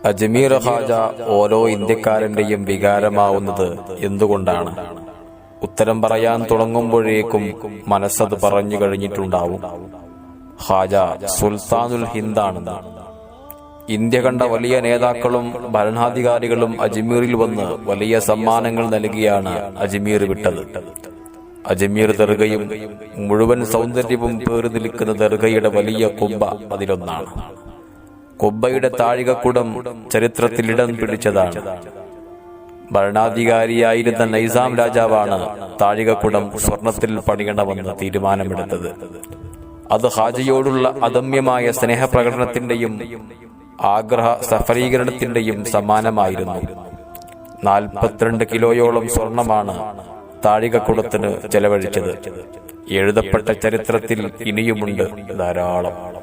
അജ്മീർ ഖാജ ഓരോ ഇന്ത്യക്കാരന്റെയും വികാരമാവുന്നത് എന്തുകൊണ്ടാണ്? ഉത്തരം പറയാൻ തുടങ്ങുമ്പോഴേക്കും മനസ്സത് പറഞ്ഞു കഴിഞ്ഞിട്ടുണ്ടാവും. ഖാജ സുൽത്താനുൽ ഹിന്ദാണെന്ന്. ഇന്ത്യ കണ്ട വലിയ നേതാക്കളും ഭരണാധികാരികളും അജ്മീറിൽ വന്ന് വലിയ സമ്മാനങ്ങൾ നൽകിയാണ് അജ്മീർ വിട്ടത്. അജ്മീർ ദർഗയും മുഴുവൻ സൗന്ദര്യവും പേറി നിൽക്കുന്ന ദർഗയുടെ വലിയ കുബ്ബ അതിലൊന്നാണ്. കുബ്ബയുടെ താഴികക്കുടം ചരിത്രത്തിൽ ഇടം പിടിച്ചതാണ്. ഭരണാധികാരിയായിരുന്ന നൈസാം രാജാവാണ് താഴികക്കുടം സ്വർണത്തിൽ പണിയണമെന്ന് തീരുമാനമെടുത്തത്. അത് ഖാജയോടുള്ള അദമ്യമായ സ്നേഹപ്രകടനത്തിന്റെയും ആഗ്രഹ സഫലീകരണത്തിന്റെയും സമ്മാനമായിരുന്നു. 42 കിലോയോളം സ്വർണമാണ് താഴികക്കുടത്തിന് ചെലവഴിച്ചത്. എഴുതപ്പെട്ട ചരിത്രത്തിൽ ഇനിയുമുണ്ട് ധാരാളം.